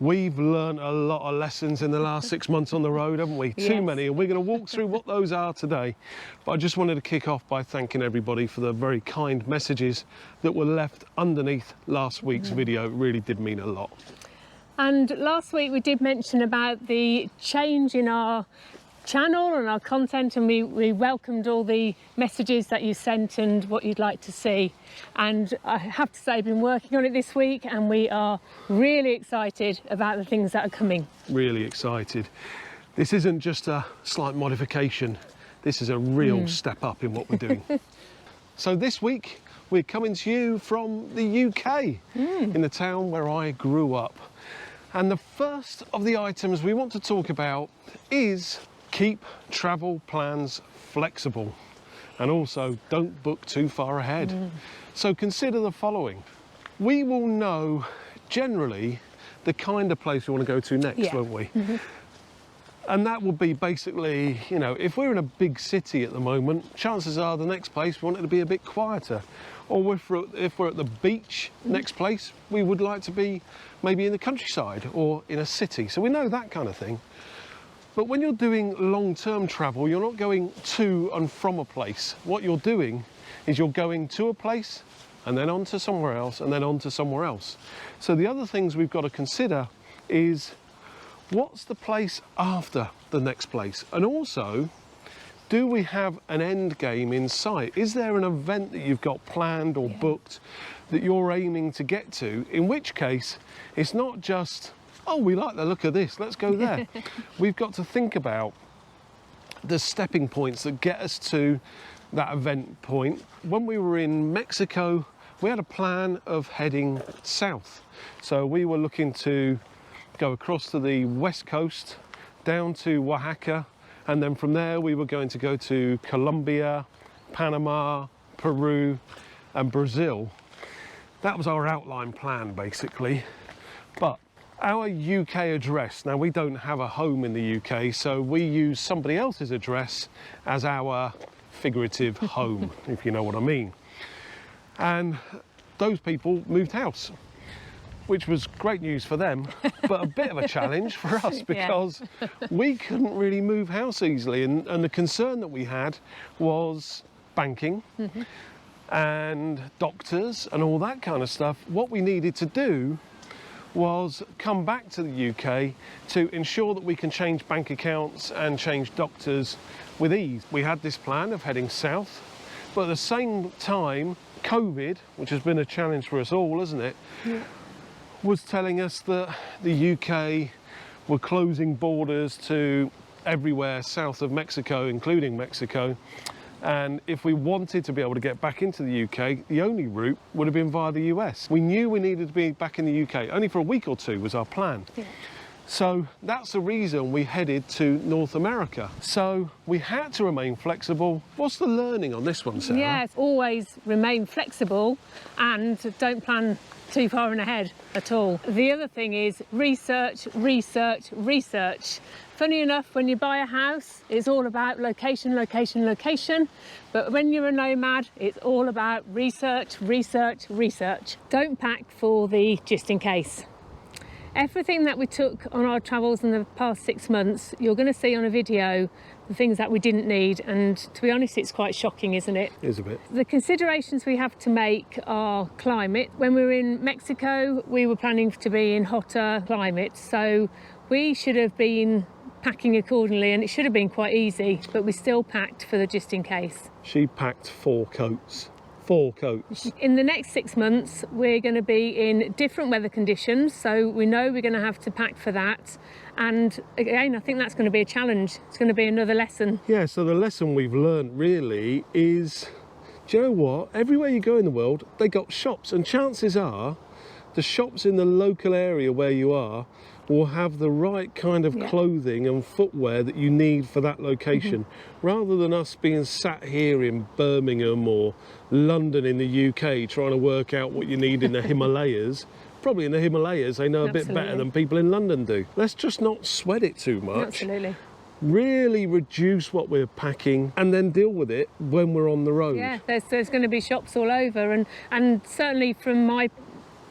We've learned a lot of lessons in the last 6 months on the road, haven't we? Yes. Too many, and we're going to walk through what those are today. But I just wanted to kick off by thanking everybody for the very kind messages that were left underneath last week's video. It really did mean a lot. And last week we did mention about the change in our channel and our content, and we welcomed all the messages that you sent and what you'd like to see. And I have to say, I've been working on it this week and we are really excited about the things that are coming. Really excited. This isn't just a slight modification, this is a real step up in what we're doing. So this week we're coming to you from the UK, in the town where I grew up. And the first of the items we want to talk about is keep travel plans flexible, and also don't book too far ahead. So consider the following. We will know generally the kind of place we want to go to next, won't we? And that will be basically, you know, if we're in a big city at the moment, chances are the next place we want it to be a bit quieter. Or if we're at the beach, next place, we would like to be maybe in the countryside or in a city. So we know that kind of thing. But when you're doing long-term travel, you're not going to and from a place. What you're doing is you're going to a place and then on to somewhere else and then on to somewhere else. So the other things we've got to consider is what's the place after the next place? And also, do we have an end game in sight? Is there an event that you've got planned or booked that you're aiming to get to? In which case, it's not just, oh, we like the look of this, let's go there. We've got to think about the stepping points that get us to that event point. When we were in Mexico, we had a plan of heading south. So we were looking to go across to the west coast, down to Oaxaca, and then from there we were going to go to Colombia, Panama, Peru, and Brazil. That was our outline plan, basically. But our UK address, now we don't have a home in the UK, so we use somebody else's address as our figurative home, if you know what I mean. And those people moved house, which was great news for them, but a bit of a challenge for us because we couldn't really move house easily. And the concern that we had was banking and doctors and all that kind of stuff. What we needed to do was come back to the UK to ensure that we can change bank accounts and change doctors with ease. We had this plan of heading south, but at the same time, COVID, which has been a challenge for us all, hasn't it, was telling us that the UK were closing borders to everywhere south of Mexico, including Mexico. And if we wanted to be able to get back into the UK, the only route would have been via the US. We knew we needed to be back in the UK. Only for a week or two was our plan. So that's the reason we headed to North America. So we had to remain flexible. What's the learning on this one, Sarah? Yes, always remain flexible and don't plan too far in ahead at all. The other thing is research, research, research. Funny enough, when you buy a house, it's all about location, location, location. But when you're a nomad, it's all about research, research, research. Don't pack for the just in case. Everything that we took on our travels in the past 6 months, you're going to see on a video the things that we didn't need, and to be honest, it's quite shocking, isn't it? It is a bit. The considerations we have to make are climate. When we were in Mexico, we were planning to be in hotter climates, so we should have been packing accordingly, and it should have been quite easy, but we still packed for the just in case. She packed 4 coats. 4 coats. In the next 6 months, we're going to be in different weather conditions, so we know we're going to have to pack for that. And again, I think that's going to be a challenge. It's going to be another lesson. Yeah, so the lesson we've learned really is, do you know what? Everywhere you go in the world, they got shops, and chances are the shops in the local area where you are will have the right kind of clothing and footwear that you need for that location, rather than us being sat here in Birmingham or London in the UK trying to work out what you need in the Himalayas. Probably in the Himalayas they know a bit better than people in London do. Let's just not sweat it too much. Absolutely. Really reduce what we're packing and then deal with it when we're on the road. Yeah, there's going to be shops all over, and certainly from my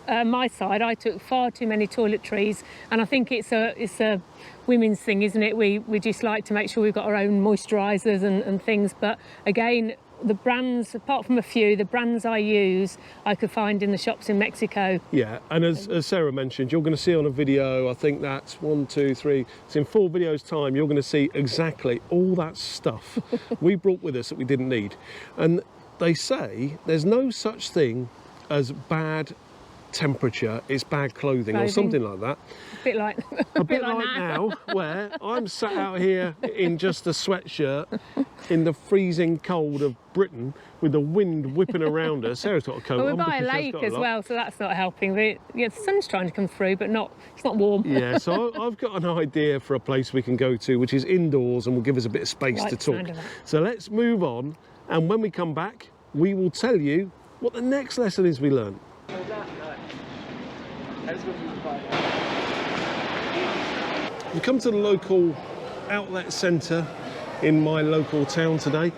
my side, I took far too many toiletries, and I think it's a women's thing, isn't it? We just like to make sure we've got our own moisturisers and things. But again, the brands, apart from a few, the brands I use, I could find in the shops in Mexico. Yeah, and as Sarah mentioned, you're going to see on a video, I think that's 1, 2, 3, it's in 4 videos time, you're going to see exactly all that stuff we brought with us that we didn't need. And they say there's no such thing as bad temperature, it's bad clothing or something like that. A bit like now, where I'm sat out here in just a sweatshirt in the freezing cold of Britain with the wind whipping around us. Sarah's got a coat on. We're by a lake as well, so that's not helping. The sun's trying to come through, but it's not warm. Yeah, so I've got an idea for a place we can go to, which is indoors and will give us a bit of space to talk. So let's move on, and when we come back, we will tell you what the next lesson is we learned. We come to the local outlet centre in my local town today,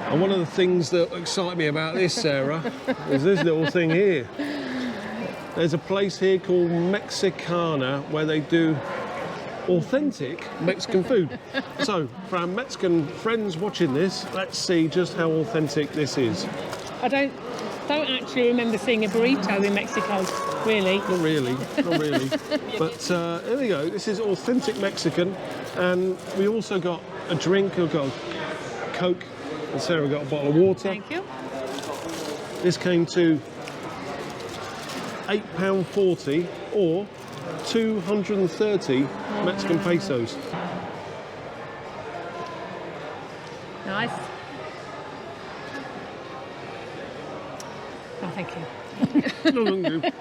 and one of the things that excite me about this, Sarah, is this little thing here. There's a place here called Mexicana where they do authentic Mexican food. So for our Mexican friends watching this, let's see just how authentic this is. I don't actually remember seeing a burrito in Mexico, really. Not really. But here we go, this is authentic Mexican, and we also got a drink. We've got a Coke, and Sarah got a bottle of water. Thank you. This came to £8.40 or 230 Mexican pesos. Nice. Oh, thank you. No, thank you.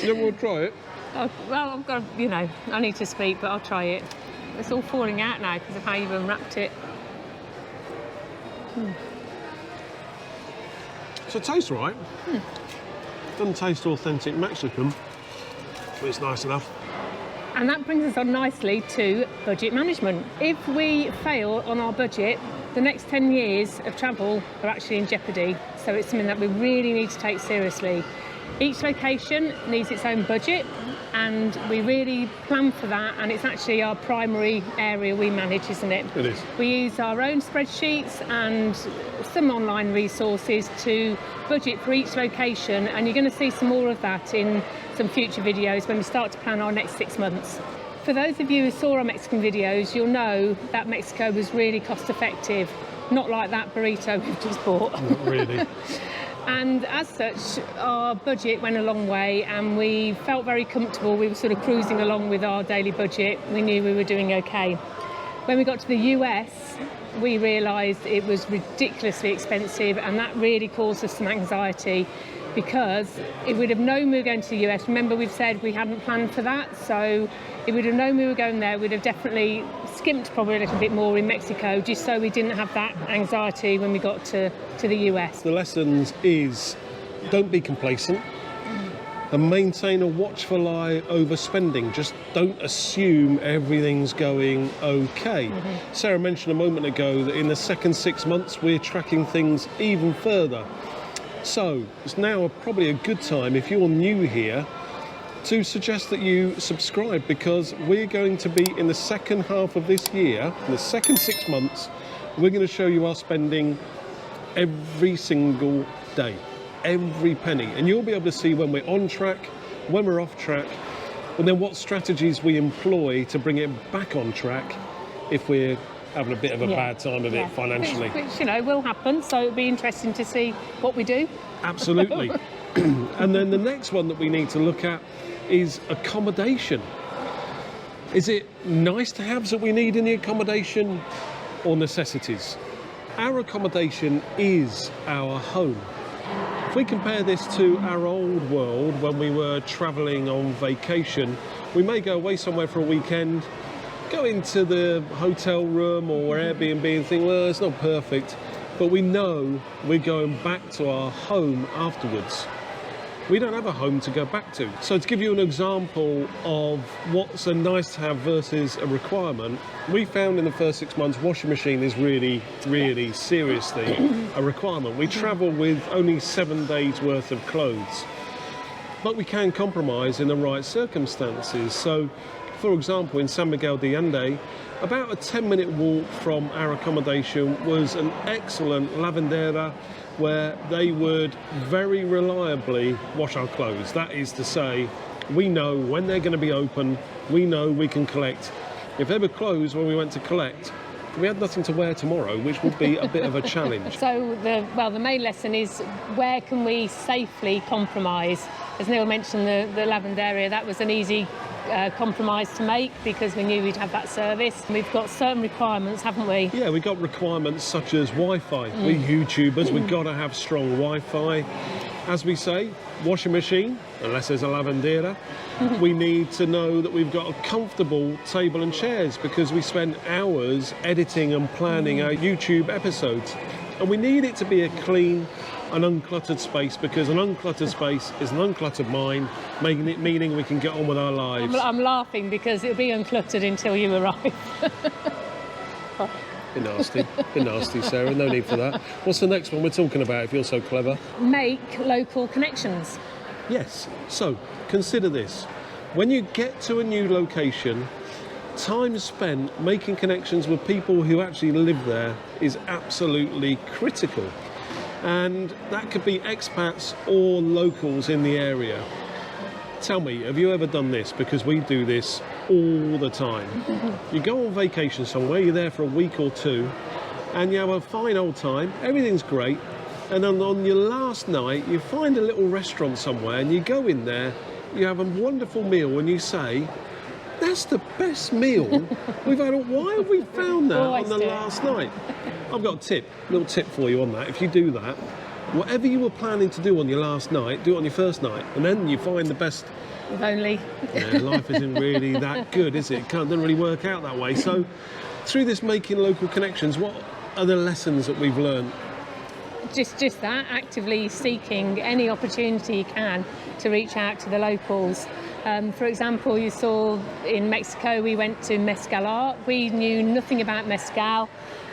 You never want to try it? Oh, well, I've got to, I need to speak, but I'll try it. It's all falling out now because of how you've unwrapped it. So it tastes right. Doesn't taste authentic Mexican, but it's nice enough. And that brings us on nicely to budget management. If we fail on our budget, the next 10 years of travel are actually in jeopardy. So it's something that we really need to take seriously. Each location needs its own budget, and we really plan for that, and it's actually our primary area we manage, isn't it? It is. We use our own spreadsheets and some online resources to budget for each location, and you're going to see some more of that in some future videos when we start to plan our next 6 months. For those of you who saw our Mexican videos, you'll know that Mexico was really cost effective, not like that burrito we've just bought. Not really. And as such, our budget went a long way, and we felt very comfortable. We were sort of cruising along with our daily budget. We knew we were doing okay. When we got to the US, we realised it was ridiculously expensive, and that really caused us some anxiety, because if we'd have known we were going to the US, remember we've said we hadn't planned for that, so if we'd have known we were going there, we'd have definitely skimped probably a little bit more in Mexico, just so we didn't have that anxiety when we got to the US. The lessons is, don't be complacent and maintain a watchful eye over spending. Just don't assume everything's going okay. Sarah mentioned a moment ago that in the second 6 months we're tracking things even further. So it's now probably a good time, if you're new here, to suggest that you subscribe, because we're going to be in the second half of this year, in the second 6 months, we're going to show you our spending every single day, every penny, and you'll be able to see when we're on track, when we're off track, and then what strategies we employ to bring it back on track if we're having a bit of a bad time of it financially. Which will happen, so it'll be interesting to see what we do. Absolutely. And then the next one that we need to look at is accommodation. Is it nice to haves that we need in the accommodation, or necessities? Our accommodation is our home. If we compare this to our old world when we were travelling on vacation, we may go away somewhere for a weekend, go into the hotel room or Airbnb and think, well, it's not perfect, but we know we're going back to our home afterwards. We don't have a home to go back to. So to give you an example of what's a nice to have versus a requirement, we found in the first 6 months washing machine is really, really seriously a requirement. We travel with only 7 days worth of clothes. but we can compromise in the right circumstances. So, for example, in San Miguel de Allende, about a 10-minute walk from our accommodation was an excellent lavandera where they would very reliably wash our clothes. That is to say, we know when they're going to be open, we know we can collect. If they were closed when we went to collect, we had nothing to wear tomorrow, which would be a bit of a challenge. So the main lesson is, where can we safely compromise? As Neil mentioned, the lavandera, that was an easy compromise to make because we knew we'd have that service. We've got certain requirements, haven't we? Yeah, we've got requirements such as Wi-Fi. We're YouTubers, we've got to have strong Wi-Fi. As we say, washing machine, unless there's a lavandera. We need to know that we've got a comfortable table and chairs because we spend hours editing and planning our YouTube episodes. And we need it to be a clean and uncluttered space because an uncluttered space is an uncluttered mind, meaning we can get on with our lives. I'm laughing because it'll be uncluttered until you arrive. Bit nasty, Sarah, no need for that. What's the next one we're talking about if you're so clever? Make local connections. Yes, so consider this. When you get to a new location, time spent making connections with people who actually live there is absolutely critical. And that could be expats or locals in the area. Tell me, have you ever done this? Because we do this all the time. You go on vacation somewhere, you're there for a week or two, and you have a fine old time, everything's great, and then on your last night, you find a little restaurant somewhere, and you go in there, you have a wonderful meal, and you say, that's the best meal we've had. Why have we found that on the last night? I've got a little tip for you on that. If you do that, whatever you were planning to do on your last night, do it on your first night, and then you find the best. If only. Yeah, life isn't really that good, is it? It doesn't really work out that way. So, through this making local connections, what are the lessons that we've learned? Just that, actively seeking any opportunity you can to reach out to the locals. For example, you saw in Mexico, we went to Mezcal Art. We knew nothing about mezcal,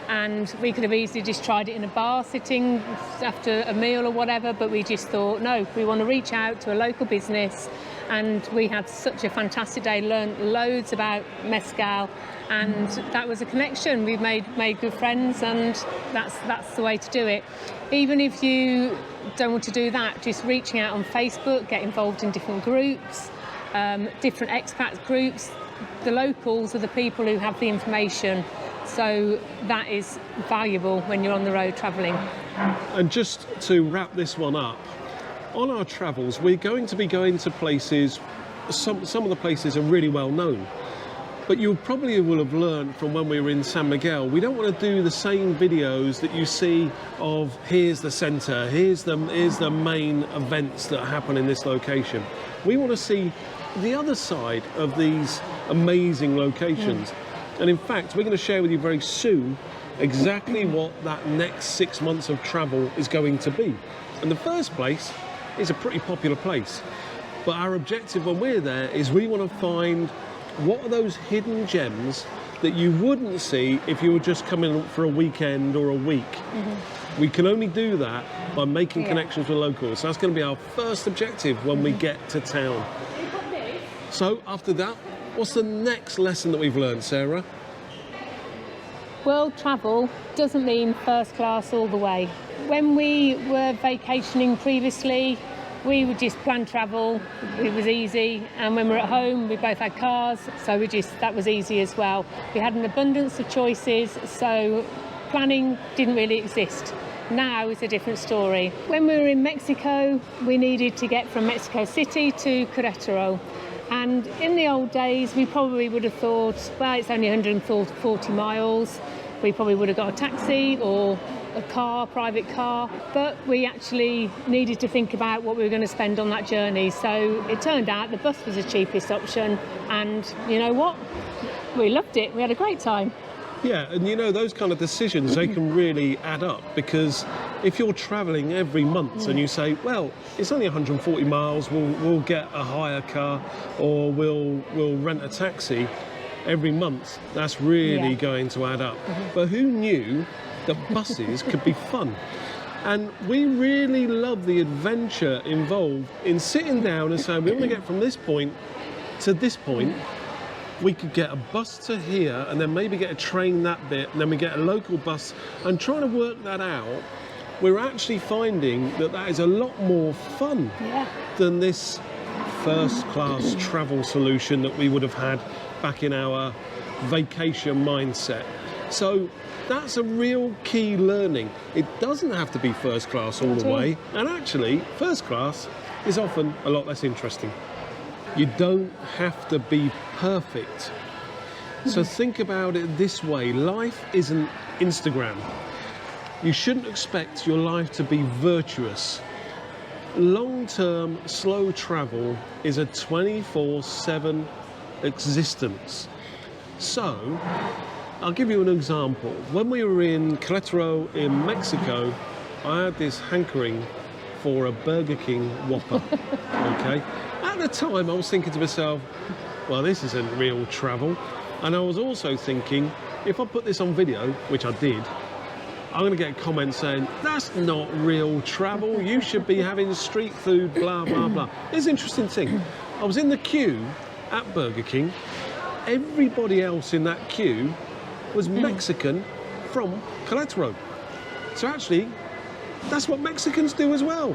and we could have easily just tried it in a bar sitting after a meal or whatever, but we just thought, no, we want to reach out to a local business. And we had such a fantastic day, learned loads about mezcal, and that was a connection. We've made good friends, and that's the way to do it. Even if you don't want to do that, just reaching out on Facebook, get involved in different groups, different expat groups. The locals are the people who have the information, so that is valuable when you're on the road travelling. And just to wrap this one up, on our travels, we're going to be going to places, some of the places are really well known, but you probably will have learned from when we were in San Miguel, we don't want to do the same videos that you see of here's the centre, here's the main events that happen in this location. We want to see the other side of these amazing locations. And in fact, we're going to share with you very soon exactly what that next 6 months of travel is going to be. And the first place is a pretty popular place, but our objective when we're there is we want to find what are those hidden gems that you wouldn't see if you were just coming for a weekend or a week. We can only do that by making connections with locals. So that's going to be our first objective when we get to town. So after that, what's the next lesson that we've learned, Sarah? World travel doesn't mean first class all the way. When we were vacationing previously, we would just plan travel, it was easy, and when we were at home we both had cars, so that was easy as well. We had an abundance of choices, so planning didn't really exist. Now it's a different story. When we were in Mexico, we needed to get from Mexico City to Querétaro. And in the old days, we probably would have thought, well, it's only 140 miles. We probably would have got a taxi or a car, private car, but we actually needed to think about what we were going to spend on that journey. So it turned out the bus was the cheapest option, and you know what? We loved it. We had a great time. Yeah, and you know, those kind of decisions, they can really add up, because if you're travelling every month and you say, well, it's only 140 miles, we'll get a hire car or we'll rent a taxi every month, that's really going to add up. But who knew that buses could be fun? And we really love the adventure involved in sitting down and saying, we want to get from this point to this point. We could get a bus to here and then maybe get a train that bit, and then we get a local bus, and trying to work that out. We're actually finding that that is a lot more fun than this first class travel solution that we would have had back in our vacation mindset. So that's a real key learning. It doesn't have to be first class all the way, and actually first class is often a lot less interesting. You don't have to be perfect. So think about it this way. Life isn't Instagram. You shouldn't expect your life to be virtuous. Long-term, slow travel is a 24/7 existence. So, I'll give you an example. When we were in Querétaro in Mexico, I had this hankering for a Burger King Whopper, okay? At the time, I was thinking to myself, well, this isn't real travel. And I was also thinking, if I put this on video, which I did, I'm going to get a comment saying, that's not real travel. You should be having street food, blah, blah, blah. Here's an interesting thing. I was in the queue at Burger King. Everybody else in that queue was Mexican from Querétaro. So actually, that's what Mexicans do as well.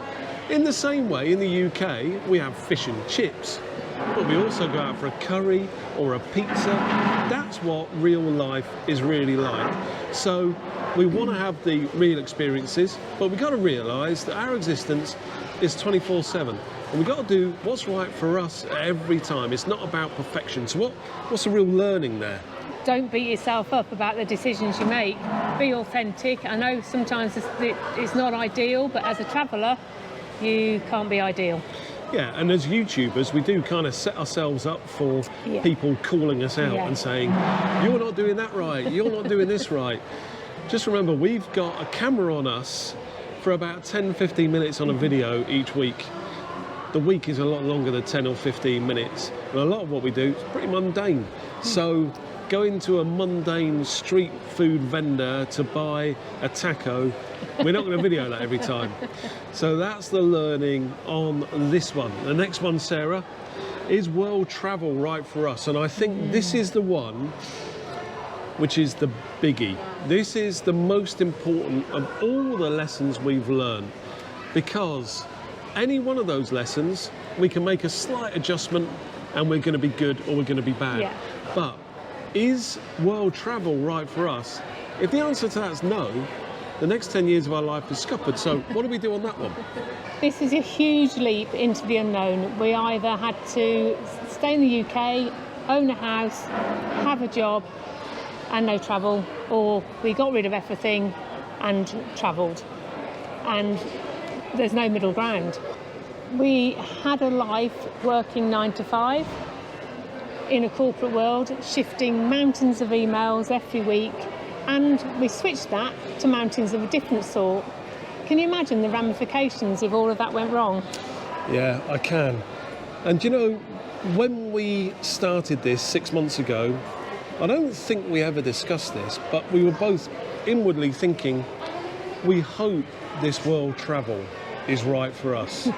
In the same way, in the UK, we have fish and chips, but we also go out for a curry or a pizza. That's what real life is really like. So we want to have the real experiences, but we've got to realise that our existence is 24/7. And we've got to do what's right for us every time. It's not about perfection. So what's the real learning there? Don't beat yourself up about the decisions you make. Be authentic. I know sometimes it's not ideal, but as a traveller, you can't be ideal. Yeah, and as YouTubers, we do kind of set ourselves up for people calling us out and saying, you're not doing that right, you're not doing this right. Just remember, we've got a camera on us for about 10-15 minutes on a video each week. The week is a lot longer than 10 or 15 minutes. And a lot of what we do is pretty mundane. So going to a mundane street food vendor to buy a taco, we're not going to video that every time. So that's the learning on this one. The next one, Sarah, is world travel right for us? And I think this is the one which is the biggie. This is the most important of all the lessons we've learned, because any one of those lessons, we can make a slight adjustment and we're going to be good or we're going to be bad. Yeah. But is world travel right for us? If the answer to that is no, the next 10 years of our life is scuppered. So what do we do on that one? This is a huge leap into the unknown. We either had to stay in the UK, own a house, have a job and no travel, or we got rid of everything and travelled. And there's no middle ground. We had a life working 9 to 5 in a corporate world, shifting mountains of emails every week, and we switched that to mountains of a different sort. Can you imagine the ramifications if all of that went wrong? Yeah, I can. And you know, when we started this 6 months ago, I don't think we ever discussed this, but we were both inwardly thinking, we hope this world travel is right for us.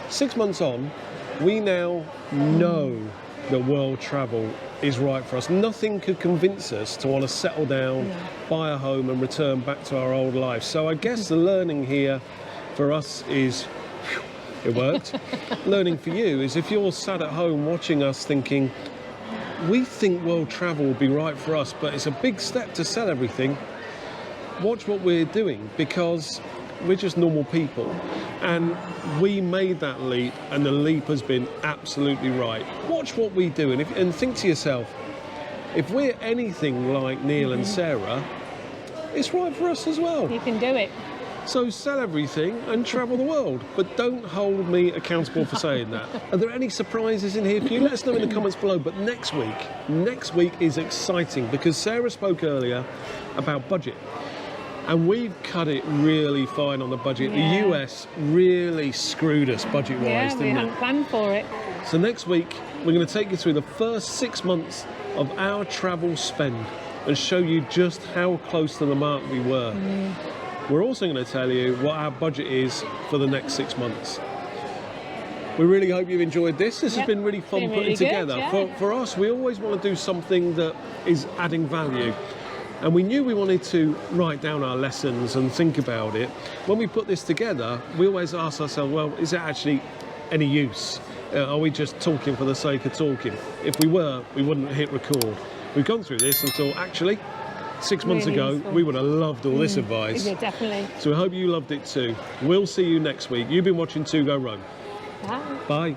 6 months on, we now know that world travel is right for us. Nothing could convince us to want to settle down, buy a home and return back to our old life. So I guess the learning here for us is, it worked. Learning for you is, if you're sat at home watching us thinking, we think world travel will be right for us, but it's a big step to sell everything, watch what we're doing, because we're just normal people. And we made that leap, and the leap has been absolutely right. Watch what we do, and think to yourself, if we're anything like Neil and Sarah, it's right for us as well. You can do it. So sell everything and travel the world, but don't hold me accountable for saying that. Are there any surprises in here for you? Let us know in the comments below. But next week is exciting, because Sarah spoke earlier about budget. And we've cut it really fine on the budget. Yeah. The US really screwed us budget-wise, didn't it? We hadn't planned for it. So next week, we're going to take you through the first 6 months of our travel spend and show you just how close to the mark we were. We're also going to tell you what our budget is for the next 6 months. We really hope you've enjoyed this. This has been really fun been putting really good, together. yeah. For us, we always want to do something that is adding value. And we knew we wanted to write down our lessons and think about it. When we put this together, we always ask ourselves, well, is it actually any use? Are we just talking for the sake of talking? If we were, we wouldn't hit record. We've gone through this and thought, actually, 6 months Really ago, useful. we would have loved all this advice. Yeah, definitely. So we hope you loved it too. We'll see you next week. You've been watching To Go Rome. Bye. Bye.